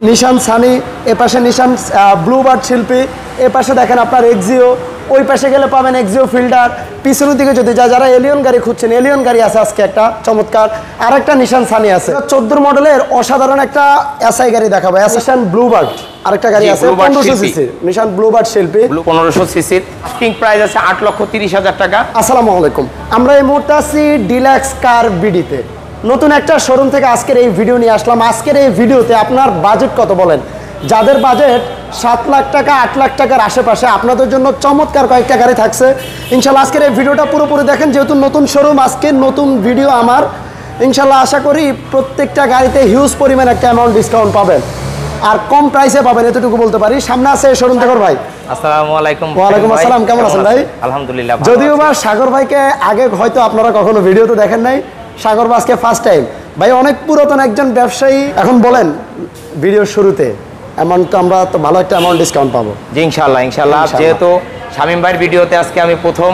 নিশান সানি, এ পাশে নিশান ব্লুবার্ড শিল্পী, এ পাশে দেখেন আপনার এক্সিও, ওই পাশে গেলে পাবেন এক্সিও ফিল্ডার। পিছনের দিকে যদি যারা এলিয়ন গাড়ি খুঁজছেন, এলিয়ন গাড়ি আছে আজকে একটা চমৎকার, আর একটা নিশান সানি আছে 14 মডেলের অসাধারণ একটা এসআই গাড়ি দেখাবো। নিশান ব্লুবার্ড আরেকটা গাড়ি আছে 1500 সিসি নিশান ব্লুবার্ড শিল্পী 1500 সিসির আস্কিং প্রাইস আছে 8,30,000 টাকা। আসসালামু আলাইকুম, আমরা এই মুহূর্তে আছি ডিলাক্স কার বিডিতে। নতুন একটা শোরুম থেকে আজকের এই ভিডিও নিয়ে আসলাম। আজকের এই ভিডিওতে আপনার বাজেট কত বলেন? যাদের বাজেট 7 লাখ টাকা 8 লাখ টাকার আশেপাশে, আপনাদের জন্য চমৎকার কয়েকটা গাড়ি থাকছে ইনশাল্লাহ। আজকের এই ভিডিওটা পুরোপুরি দেখেন, যেহেতু নতুন শোরুম, আজকের নতুন ভিডিও আমার। ইনশাল্লাহ আশা করি প্রত্যেকটা গাড়িতে হিউজ পরিমাণ একটা অ্যামাউন্ট ডিসকাউন্ট পাবেন, আর কম প্রাইসে পাবেন, এতটুকু বলতে পারি। সামনে আছে শোরুম থেকে ভাই। আসসালামু আলাইকুম। ওয়ালাইকুম আসসালাম, কেমন আছেন ভাই? আলহামদুলিল্লাহ। যদিও বা সাগর ভাইকে আগে হয়তো আপনারা কখনো ভিডিওতে দেখেন নাই, সাগর ভাই আজকে ফার্স্ট টাইম। ভাই অনেক পুরাতন একজন ব্যবসায়ী। এখন বলেন ভিডিওর শুরুতে অ্যামাউন্ট তো আমরা তো ভালো একটা অ্যামাউন্ট ডিসকাউন্ট পাবো। জি ইনশাআল্লাহ। যেহেতু শামীম ভাইয়ের ভিডিওতে আজকে আমি প্রথম,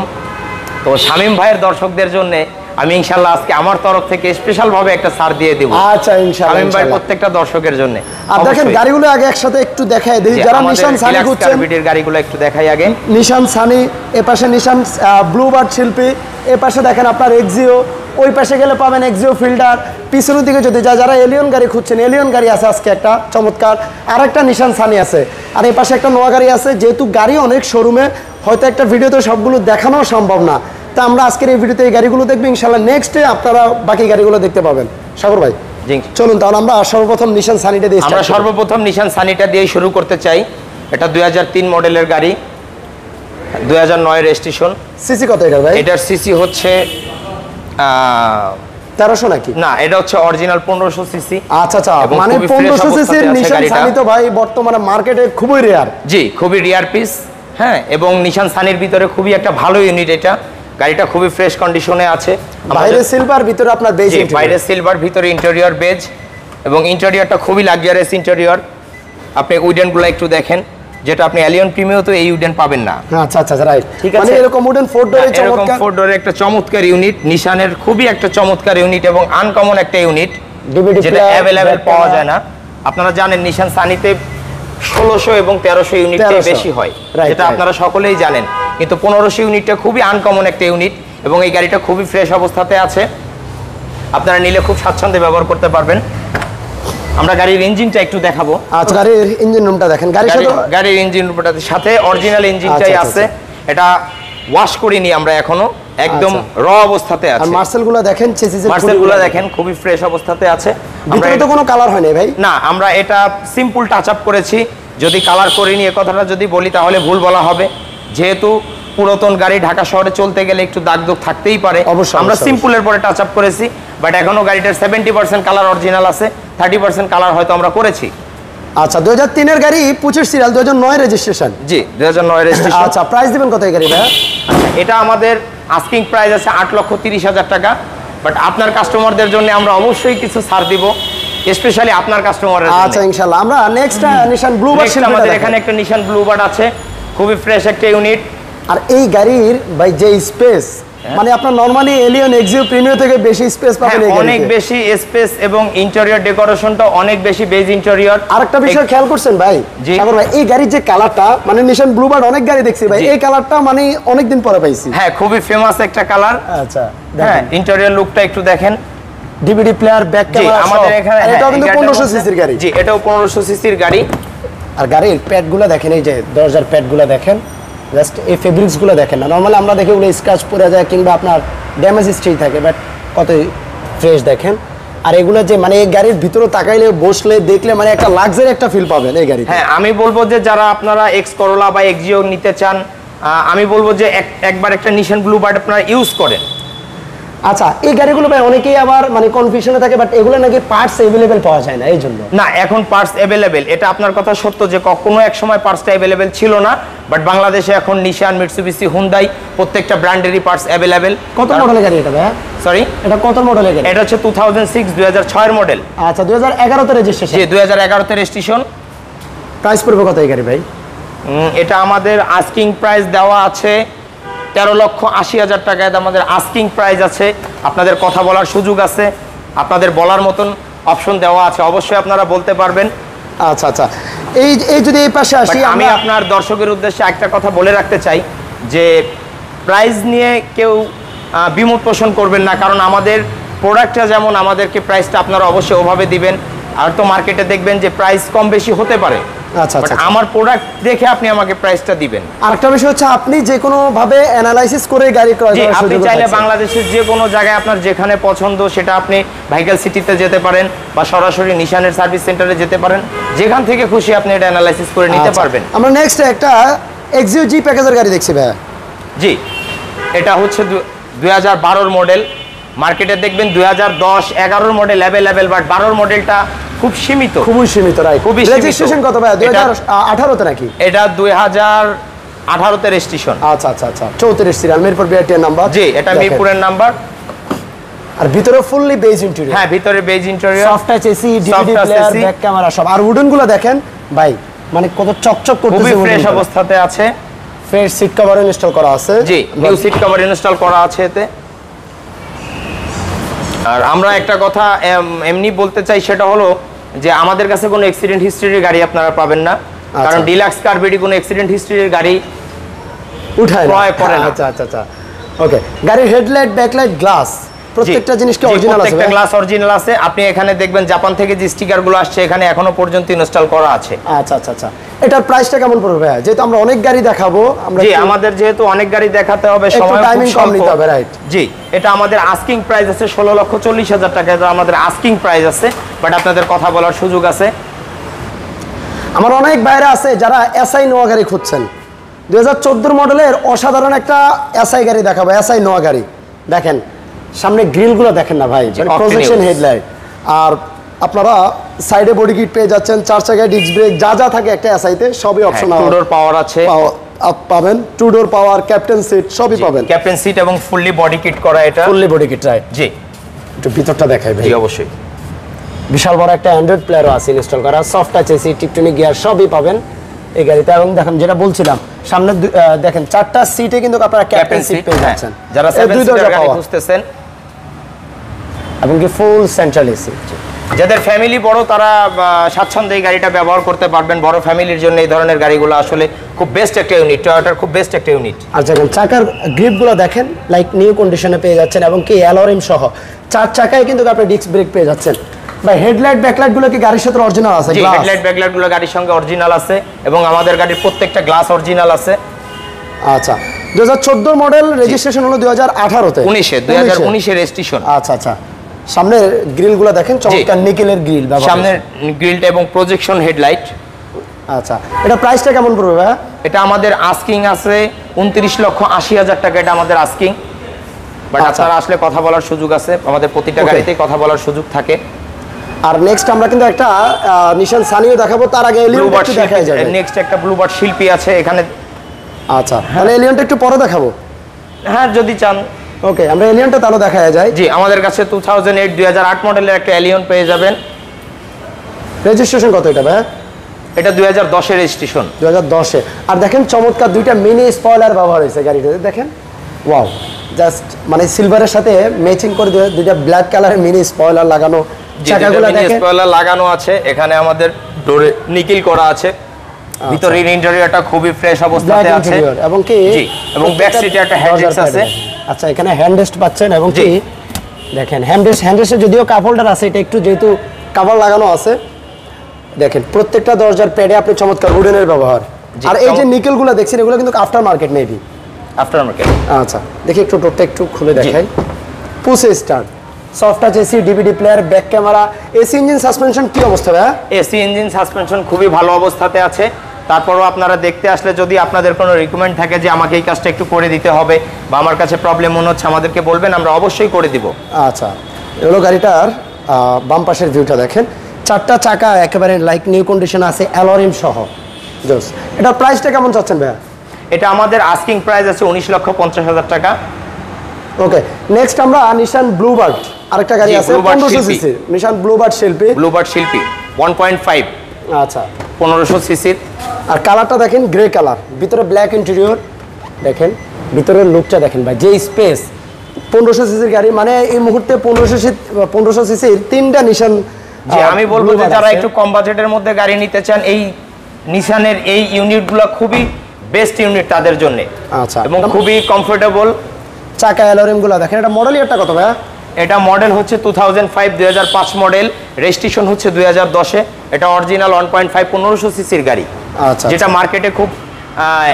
তো শামীম ভাইয়ের দর্শকদের জন্য আমি ইনশাআল্লাহ আজকে আমার তরফ থেকে স্পেশাল ভাবে একটা ছাড় দিয়ে দেব। আচ্ছা ইনশাআল্লাহ, শামীম ভাই প্রত্যেকটা দর্শকের জন্য। আর দেখেন গাড়িগুলো আগে একসাথে একটু দেখাই দেই, যারা নিশান সানি খুঁজছেন ভিডিওর গাড়িগুলো একটু দেখাই আগে। নিশান সানি, এ পাশে নিশান ব্লুবার্ড শিল্পী, এ পাশে দেখেন আপনার এক্সিও, ওই পাশে গেলে পাবেন এক্সিও ফিল্ডার। পিছনের দিকে যদি যারা এলিয়ন গাড়ি খুঁজছেন, এলিয়ন গাড়ি আছে আজকে একটা চমৎকার, আর একটা নিশান সানি আছে, আর এই পাশে একটা নোয়া গাড়ি আছে। যেহেতু গাড়ি অনেক শোরুমে, হয়তো একটা ভিডিওতে সবগুলো দেখানো সম্ভব না, তা আমরা আজকের এই ভিডিওতে এই গাড়িগুলো দেখবো ইনশাআল্লাহ। নেক্সটে আপনারা বাকি গাড়িগুলো দেখতে পাবেন। সাগর ভাই চলুন তাহলে আমরা সর্বপ্রথম নিশান সানিটা দিয়ে আমরা সর্বপ্রথম নিশান সানিটা দিয়ে শুরু করতে চাই। এটা 2003 মডেলের গাড়ি, 2009 রেজিস্ট্রেশন। সিসি কত এটা ভাই? এটার সিসি হচ্ছে 1300 নাকি? না, এটা হচ্ছে অরিজিনাল 1500 সিসি। আচ্ছা আচ্ছা, মানে 1500 সিসির নিশান সানি তো ভাই বর্তমানে মার্কেটে খুবই রেয়ার। জি, খুবই রেয়ার পিস। হ্যাঁ, এবং নিশান সানির ভিতরে খুবই একটা ভালো ইউনিট এটা। গাড়িটা খুবই ফ্রেশ কন্ডিশনে আছে। বাইরে সিলভার, ভিতরে আপনার বেজ। বাইরে সিলভার, ভিতরে ইন্টেরিয়র বেজ, এবং ইন্টেরিয়রটা খুবই লাক্সারিয়াস ইন্টেরিয়র। আপনি উডেনগুলো একটু দেখেন, যেটা আপনি এলিয়ন প্রিমিয়ামে তো এই উডেন পাবেন না। আচ্ছা আচ্ছা রাইট, ঠিক আছে। মানে এরকম উডেন ফোর ডোরের চমৎকার, ফোর ডোরের একটা চমৎকার ইউনিট, নিশানের খুবই একটা চমৎকার ইউনিট এবং আনকমন একটা ইউনিট, যেটা অ্যাভেলেবেল পাওয়া যায় না। আপনারা জানেন নিশান সানিতে 1600 এবং 1300 ইউনিটটাই বেশি হয়, যেটা আপনারা সকলেই জানেন। কিন্তু 1500 ইউনিটটা খুবই আনকমন একটা ইউনিট, এবং এই গাড়িটা খুবই ফ্রেশ অবস্থাতে আছে। আপনারা নিলে খুব স্বাচ্ছন্দ্যে ব্যবহার করতে পারবেন। আমরা গাড়ির ইঞ্জিনটা একটু দেখাবো। আচ্ছা, গাড়ির ইঞ্জিন রুমটা দেখেন। গাড়ির ইঞ্জিন রুমটার সাথে অরিজিনাল ইঞ্জিনটাই আছে। এটা ওয়াশ করিনি আমরা এখনো, একদম র অবস্থাতে আছে। আর মার্সেলগুলো দেখেন, মার্সেলগুলো দেখেন খুবই ফ্রেশ অবস্থাতে আছে। ভিতরে তো কোনো কালার হয় না ভাই? না, আমরা এটা সিম্পল টাচ আপ করেছি। যদি কালার করিনি এ কথাটা যদি বলি তাহলে ভুল বলা হবে। যেহেতু পুরাতন গাড়ি ঢাকা শহরে চলতে গেলে একটু দাগ দাগ থাকতেই পারে, আমরা সিম্পলের পরে টাচ আপ করেছি। বাট এখনো গাড়িটার 70% কালার অরিজিনাল আছে, 30% কালার হয়তো আমরা করেছি। আচ্ছা, 2003 এর গাড়ি, 25 সিরিয়াল, 2009 রেজিস্ট্রেশন। জি, 2009 রেজিস্ট্রেশন। আচ্ছা, প্রাইস দিবেন কত এই গাড়ি ভাই? আচ্ছা, এটা আমাদের আস্কিং প্রাইস আছে 8,30,000 টাকা। বাট আপনার কাস্টমারদের জন্য আমরা অবশ্যই কিছু ছাড় দিব, স্পেশালি আপনার কাস্টমারের জন্য। আচ্ছা ইনশাআল্লাহ। আমরা নেক্সট নিশান ব্লুবার্ড শিল্পী, আমাদের এখানে একটা নিশান ব্লুবার্ড আছে, খুবই ফ্রেশ একটা ইউনিট। আর এই গাড়ির ভাই যে স্পেস, মানে আপনার নরমালি এলিয়ন এক্সিও প্রিমিয়াম থেকে বেশি স্পেস পাবেন এই গাড়িতে। অনেক বেশি স্পেস, এবং ইন্টেরিয়র ডেকোরেশনটা অনেক বেশি বেজ ইন্টেরিয়র। আরেকটা বিষয় খেয়াল করছেন ভাই সাগর ভাই, এই গাড়ির যে কালারটা, মানে নিশান ব্লুবার্ড অনেক গাড়ি দেখছি ভাই, এই কালারটা মানে অনেক দিন পরে পাইছি। হ্যাঁ, খুবই ফেমাস একটা কালার। আচ্ছা, হ্যাঁ, ইন্টেরিয়র লুকটা একটু দেখেন। ডিভিডি প্লেয়ার, ব্যাক ক্যামেরা আমাদের এখানে। এটাও কিন্তু 1500 সিসির গাড়ি। জি, এটাও 1500 সিসির গাড়ি। আর গাড়ির প্যাডগুলো দেখেন, এই যে দরজার প্যাডগুলো দেখেন, জাস্ট এই ফেব্রিক্সগুলো দেখেন না। নরমালি আমরা দেখি ওগুলো স্ক্র্যাচ পড়ে যায় কিংবা আপনার ড্যামেজ হিস্ট্রি থাকে, বাট কতই ফ্রেশ দেখেন। আর এগুলো যে মানে এই গাড়ির ভিতরে তাকাইলে, বসলে, দেখলে মানে একটা লাক্সারি একটা ফিল পাবেন এই গাড়িতে। হ্যাঁ, আমি বলবো যে যারা আপনারা এক্স করোলা বা এক্সিও নিতে চান, আমি বলবো যে একবার একটা নিশান ব্লুবার্ড আপনারা ইউজ করেন। আচ্ছা, এই গাড়িগুলো ভাই অনেকেই আবার মানে কনফিউশনে থাকে, বাট এগুলো নাকি পার্টস अवेलेबल পাওয়া যায় না, এই জন্য। না, এখন পার্টস अवेलेबल, এটা আপনার কথা সত্য যে কখনো এক সময় পার্টসটা अवेलेबल ছিল না। বাট বাংলাদেশে এখন নিশান, মিৎসুবিশি, হুন্ডাই প্রত্যেকটা ব্র্যান্ডেরই পার্টস अवेलेबल। কত মডেলের গাড়ি এটা ভাই? সরি, এটা কত মডেলের গাড়ি? এটা হচ্ছে 2006 এর মডেল। আচ্ছা, 2011 তে রেজিস্ট্রেশন। জি, 2011 তে রেজিস্ট্রেশন। প্রাইস পড়বে কত এই গাড়ি ভাই? এটা আমাদের আস্কিং প্রাইস দেওয়া আছে 13,80,000 টাকায়। আমাদের আস্কিং প্রাইস আছে, আপনাদের কথা বলার সুযোগ আছে, আপনাদের বলার মতন অপশন দেওয়া আছে, অবশ্যই আপনারা বলতে পারবেন। আচ্ছা আচ্ছা, এই যদি এই পাশে আসি, আমি আপনার দর্শকের উদ্দেশ্যে একটা কথা বলে রাখতে চাই যে প্রাইস নিয়ে কেউ বিমত পোষণ করবেন না, কারণ আমাদের প্রোডাক্টটা যেমন, আমাদেরকে প্রাইসটা আপনারা অবশ্যই ওভাবে দিবেন। আর তো মার্কেটে দেখবেন যে প্রাইস কম বেশি হতে পারে, আচ্ছা আচ্ছা, আমার প্রোডাক্ট দেখে আপনি আমাকে প্রাইসটা দিবেন। আরেকটা বিষয় হচ্ছে আপনি যে কোনো ভাবে অ্যানালাইসিস করে গাড়ি ক্রয় করার আপনি সুযোগ চাইলে আছে। বাংলাদেশের যে কোনো জায়গায় আপনার যেখানে পছন্দ সেটা আপনি ভাইকেল সিটিতে যেতে পারেন বা সরাসরি নিশানের সার্ভিস সেন্টারে যেতে পারেন, যেখান থেকে খুশি আপনি এটা অ্যানালাইসিস করে নিতে আচ্ছা, পারবেন। আমরা নেক্সট একটা এক্সিও জি প্যাকেজের গাড়ি দেখছি ভাই। জি, এটা হচ্ছে 2012 মডেল। মার্কেটে দেখবেন 2010-11 মডেল অ্যাভেলেবেল, বাট 12 মডেলটা খুব সীমিত, খুবই সীমিত, রাইট। খুবই সীমিত। রেজিস্ট্রেশন কত ভাই? 2018 তে নাকি? এটা 2018 তে রেজিস্ট্রেশন। আচ্ছা আচ্ছা আচ্ছা, 34 সিরিয়াল, মিরপুর বিআরটিএর নাম্বার। জি, এটা মিরপুরের নাম্বার। আর ভিতরে ফুললি বেজ ইন্টেরিয়র। হ্যাঁ, ভিতরে beige interior, soft touch AC, DVD player, back camera সব। আর উডেন গুলো দেখেন ভাই, মানে কত চকচক করতেছে, খুবই ফ্রেশ অবস্থাতে আছে। ফ্রেশ সিট কভার ইনস্টল করা আছে। জি, নিউ সিট কভার ইনস্টল করা আছে এতে। আর আমরা একটা কথা এমনি বলতে চাই, সেটা হলো যে আমাদের কাছে কোনো অ্যাক্সিডেন্ট হিস্ট্রির গাড়ি আপনারা পাবেন না, কারণ ডিলাক্স কার বিডি কোনো অ্যাক্সিডেন্ট হিস্ট্রির গাড়ি উঠায় ক্রয় করে না। আচ্ছা আচ্ছা আচ্ছা, ওকে। গাড়ির হেডলাইট, ব্যাকলাইট, গ্লাস প্রত্যেকটা জিনিস কি অরিজিনাল আছে? প্রত্যেকটা গ্লাস অরিজিনাল আছে। আপনি এখানে দেখবেন জাপান থেকে যে স্টিকারগুলো আসছে এখানে এখনো পর্যন্ত ইনস্টল করা আছে। আচ্ছা আচ্ছা আচ্ছা, এটার প্রাইসটা কেমন পড়বে ভাই? যেহেতু আমরা অনেক গাড়ি দেখাবো, আমরা জি, আমাদের যেহেতু অনেক গাড়ি দেখাতে হবে, সময় টাইমিং কম নিতে হবে, রাইট? জি, এটা আমাদের আস্কিং প্রাইস আছে 16,40,000 টাকা, এটা আমাদের আস্কিং প্রাইস আছে, বাট আপনাদের কথা বলার সুযোগ আছে। আমার অনেক বাইরে আছে যারা এসআই নোয়া গাড়ি খুঁজছেন। 2014 মডেলের অসাধারণ একটা এসআই গাড়ি দেখাবো, এসআই নোয়া গাড়ি। দেখেন সামনে গ্রিলগুলো দেখেন না ভাই, প্রজেকশন হেডলাইট। আর আপনারা সাইডে বডি কিট পেয়ে যাচ্ছেন, 4 চাকায় ডিস্ক ব্রেক, যা যা থাকে একটা এসআইতে সবই অপশনাল। টু ডোর পাওয়ার আছে, পাবেন 2 ডোর পাওয়ার, ক্যাপ্টেন সিট সবই পাবেন। ক্যাপ্টেন সিট এবং ফুললি বডি কিট করা এটা। Fully body kit, right? জি, একটু ভিতরটা দেখাই ভাই। জি অবশ্যই। বিশাল বড় একটা অ্যান্ড্রয়েড প্লেয়ারও আছে ইনস্টল করা, soft touch AC, Tiptronic gear সবই পাবেন এই গাড়িতে। এবং দেখেন যেটা বলছিলাম, সামনে দেখেন 4টা সিটে কিন্তু আপনারা ক্যাপ্টেন সিট পেয়ে যাচ্ছেন, যারা 7 সিটার গাড়ি খুঁজতেছেন, এবং কি ফুল সেন্ট্রাল এসি। যাদের ফ্যামিলি বড় তারা স্বাচ্ছন্দ্যে এই গাড়িটা ব্যবহার করতে পারবেন। বড় ফ্যামিলির জন্য এই ধরনের গাড়িগুলো আসলে খুব বেস্ট একটা ইউনিট, টয়োটার খুব বেস্ট একটা ইউনিট। আর দেখেন চাকার গ্রিপগুলো দেখেন লাইক নিউ কন্ডিশনে পেয়ে যাচ্ছেন, এবং কি অ্যালোরিম সহ 4 চাকায় কিন্তু আপনি ডিস্ক ব্রেক পেয়ে যাচ্ছেন। ভাই হেডলাইট ব্যাকলাইট গুলো কি গাড়ির সাথে অরিজিনাল আছে? জি, হেডলাইট ব্যাকলাইট গুলো গাড়ির সঙ্গে অরিজিনাল আছে, এবং আমাদের গাড়ির প্রত্যেকটা গ্লাস অরিজিনাল আছে। আচ্ছা, 2014 মডেল, রেজিস্ট্রেশন হলো 2018 তে, 2019 এর রেজিস্ট্রেশন। আচ্ছা আচ্ছা, সামনের গ্রিলগুলো দেখেন চমৎকার নিকেলের গ্রিল ব্যবহার, সামনের গ্রিলটা এবং প্রজেকশন হেডলাইট। আচ্ছা, এটা প্রাইসটা কেমন পড়বে ভাই? এটা আমাদের আস্কিং আছে 29,80,000 টাকা, এটা আমাদের আস্কিং, বাট আপনারা আসলে কথা বলার সুযোগ আছে, আমাদের প্রতিটা গাড়িতেই কথা বলার সুযোগ থাকে। আর নেক্সট আমরা কিন্তু একটা নিশান সানিও দেখাবো, তার আগে এলিয়নটা একটু দেখাই যাবে। নেক্সট একটা ব্লুবার্ড শিল্পী আছে এখানে। আচ্ছা, তাহলে এলিয়নটা একটু পরে দেখাবো। হ্যাঁ, যদি চান। ওকে, আমরা এলিয়নটা তাহলে দেখা যায়। জি, আমাদের কাছে 2008 মডেলের একটা এলিয়ন পেয়ে যাবেন। রেজিস্ট্রেশন কত এটা ভাই? এটা 2010 এর রেজিস্ট্রেশন। 2010 এ। আর দেখেন চমৎকার দুইটা মিনি স্পয়লার ব্যবহার হয়েছে গাড়িটাতে, দেখেন ওয়াও, জাস্ট মানে সিলভারের সাথে ম্যাচিং করে দুইটা ব্ল্যাক কালারের মিনি স্পয়লার লাগানো, চাকাগুলো দেখেন স্পয়লার লাগানো আছে। এখানে আমাদের ডোরে নিকেল করা আছে, ভিতরের ইন্টেরিয়রটা খুবই ফ্রেশ অবস্থাতে আছে, এবং কি এবং ব্যাক সিটে একটা হ্যান্ডরেস্ট আছে। আচ্ছা, এখানে হ্যান্ডরেস্ট পাচ্ছেন, এবং কি দেখেন হ্যান্ডরেস্টে যদিও কাপ হোল্ডার আছে, এটা একটু যেহেতু কভার লাগানো আছে। দেখেন প্রত্যেকটা দরজার প্যাডে আপনি চমৎকার উডেনের ব্যবহার। আর এই যে নিকেলগুলো দেখছেন এগুলো কিন্তু after market, maybe after market. আচ্ছা, দেখি একটু ডোরটা একটু খুলে দেখাই। Push start, soft touch AC, DVD player, back camera, AC engine suspension কি অবস্থা ভাই? এসি ইঞ্জিন সাসপেনশন খুবই ভালো অবস্থাতে আছে। তারপরও আপনারা দেখতে আসলে যদি আপনাদের কোনো রিকমেন্ড থাকে যে আমাকে এই কাজটা একটু করে দিতে হবে বা আমার কাছে প্রবলেম মনে হচ্ছে, আমাদেরকে বলবেন, আমরা অবশ্যই করে দিব। আচ্ছা, এগুলো গাড়িটার বাম পাশের ভিউটা দেখেন, 4টা চাকা একেবারে লাইক নিউ কন্ডিশন আছে, অ্যালোরিম সহ। জোস, এটার প্রাইসটা কেমন চাচ্ছেন ভাইয়া? এটা আমাদের আস্কিং প্রাইস আছে 19,50,000 টাকা। ওকে, নেক্সট আমরা নিশান ব্লুবার্ড, আরেকটা গাড়ি আছে 1500 সিসি, নিশান ব্লুবার্ড শিল্পী। ব্লুবার্ড শিল্পী 1.5। আচ্ছা, 1500 সিসির। আর কালারটা দেখেন গ্রে কালার, ভিতরে ব্ল্যাক ইন্টেরিয়র, দেখেন ভিতরের লুকটা দেখেন ভাই, যে স্পেস। 1500 সিসির গাড়ি, মানে এই মুহূর্তে 1500 সিসির 3টা নিশান যে আমি বলবো যে যারা একটু কম বাজেটের মধ্যে গাড়ি নিতে চান, এই নিশানের এই ইউনিটগুলো খুবই বেস্ট ইউনিট তাদের জন্য। আচ্ছা, এবং খুবই কমফোর্টেবল। চাকা অ্যালোরিম গুলো দেখেন, এটা মডেল ইয়ারটা কত ভাইয়া? এটা মডেল হচ্ছে 2005 2005 মডেল, রেজিস্ট্রেশন হচ্ছে 2010-এ। এটা অরিজিনাল 1.5 1500 সিসির গাড়ি। আচ্ছা, যেটা মার্কেটে খুব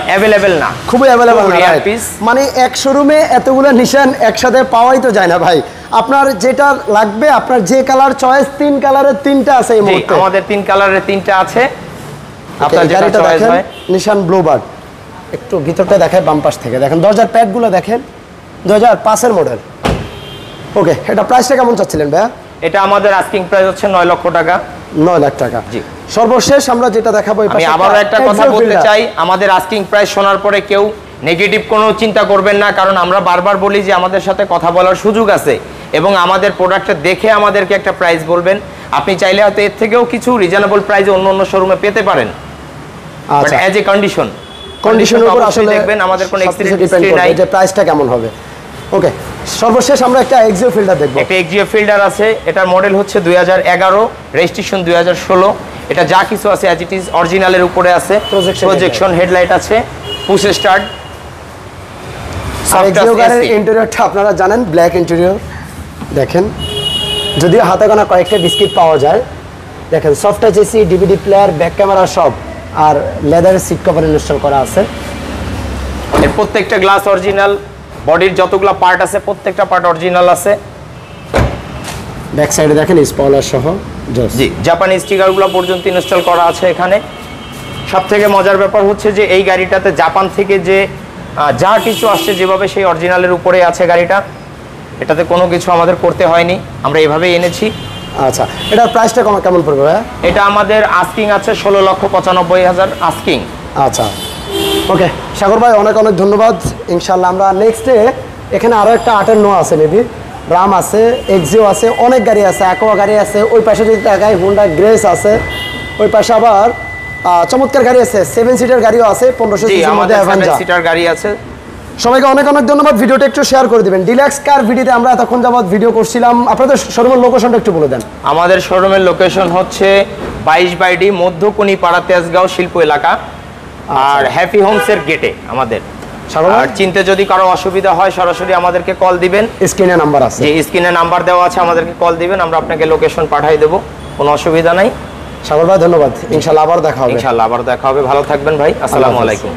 অ্যাভেলেবেল না, খুবই অ্যাভেলেবেল না। Rare piece. মানে এক শোরুমে এতগুলো নিশান একসাথে পাওয়াই তো যায় না ভাই। আপনার যেটা লাগবে, আপনার যে কালার চয়েস, 3 কালারের 3টা আছে এই মুহূর্তে। আমাদের 3 কালারের 3টা আছে। আপনার যেটা চয়েস হয়। নিশান ব্লুবার্ড, একটু ভিতরটা দেখায় বাম পাশ থেকে দেখেন, দরজার প্যাডগুলো দেখেন, 2005 এর মডেল। ওকে, এটা প্রাইসটা কেমন চাচ্ছিলেন ভাইয়া? এটা আমাদের আস্কিং প্রাইস হচ্ছে 9 লক্ষ টাকা। 9 লাখ টাকা। জি। সর্বশেষ আমরা যেটা দেখাবো, আমি আবারও একটা কথা বলতে চাই, আমাদের আস্কিং প্রাইস শোনার পরে কেউ নেগেটিভ কোনো চিন্তা করবেন না, কারণ আমরা বারবার বলি যে আমাদের সাথে কথা বলার সুযোগ আছে এবং আমাদের প্রোডাক্টটা দেখে আমাদেরকে একটা প্রাইস বলবেন। আপনি চাইলে হয়তো এর থেকেও কিছু রিজনেবল প্রাইসে অন্য অন্য শোরুমে পেতে পারেন। আচ্ছা, অ্যাজ এ কন্ডিশনের উপর আসলে দেখবেন, আমাদের কোনো এক্সিডেন্ট ডিপেন্ড হিস্ট্রি নাই, করে যে প্রাইসটা কেমন হবে। ওকে, সর্বশেষ আমরা একটা এক্সিও ফিল্টার দেখব। একটা এক্সিও ফিল্টার আছে, এটার মডেল হচ্ছে 2011, রেজিস্ট্রেশন 2016। এটা যা কিছু আছে অ্যাজ ইট ইজ অরিজিনালের উপরে আছে। প্রজেকশন হেডলাইট আছে, পুশ স্টার্ট। এক্সিও গাড়ির ইন্টেরিয়রটা আপনারা জানেন, ব্ল্যাক ইন্টেরিয়র দেখেন, যদিও হাতে গোনা কয়েকটা বিস্কিট পাওয়া যায়। দেখেন, soft touch AC, DVD player, back camera সব, আর লেদারের সিট কভার ইনস্টল করা আছে। এর প্রত্যেকটা গ্লাস অরিজিনাল, বডির যতগুলো পার্ট আছে প্রত্যেকটা পার্ট অরিজিনাল আছে। ব্যাক সাইডে দেখেন স্পয়লার সহ। জি, জাপানি স্টিকারগুলো পর্যন্ত ইনস্টল করা আছে এখানে। সবথেকে মজার ব্যাপার হচ্ছে যে এই গাড়িটাতে জাপান থেকে যে যা কিছু আসছে যেভাবে সেই অরিজিনালের উপরে আছে গাড়িটা, এটাতে কোনো কিছু আমাদের করতে হয়নি, আমরা এভাবেই এনেছি। আচ্ছা, এটার প্রাইসটা কেমন পড়বে ভাইয়া? এটা আমাদের আস্কিং আছে 16,95,000 আস্কিং। আচ্ছা, ওকে সাগর ভাই, অনেক অনেক ধন্যবাদ। ইনশাল্লাহ আমরা নেক্সটে এখানে আরও একটা 8-এর নো আছে, মেবি রাম আছে, এক্সিও আছে, অনেক গাড়ি আছে, অ্যাকোয়া গাড়ি আছে। ওই পাশে যদি দেখাই হুন্ডা গ্রেস আছে, ওই পাশে আবার চমৎকার গাড়ি আছে, 7 সিটার গাড়িও আছে, 1500 সিসির মধ্যে অ্যাভেঞ্জার 7 সিটার গাড়ি আছে। সবাইকে অনেক অনেক ধন্যবাদ। ভিডিওটা একটু শেয়ার করে দিবেন। ডিলাক্স কার ভিডিওতে আমরা এতক্ষণ যাবত ভিডিও করছিলাম। আপনাদের শোরুমের লোকেশনটা একটু বলে দেন। আমাদের শোরুমের লোকেশন হচ্ছে 22/ডি, মধ্যকুনি পাড়া, তেজগাঁও শিল্প এলাকা, আর হ্যাপি হোমসের গেটে আমাদের। আর চিনতে যদি কারো অসুবিধা হয় সরাসরি আমাদেরকে কল দিবেন, স্ক্রিনে নাম্বার আছে। যে স্ক্রিনে নাম্বার দেওয়া আছে, আমাদেরকে কল দিবেন, আমরা আপনাকে লোকেশন পাঠিয়ে দেবো, কোনো অসুবিধা নাই। সাগর ভাই ধন্যবাদ, ইনশাল্লাহ আবার দেখা হবে। ইনশাল্লাহ আবার দেখা হবে, ভালো থাকবেন ভাই, আসসালামু আলাইকুম।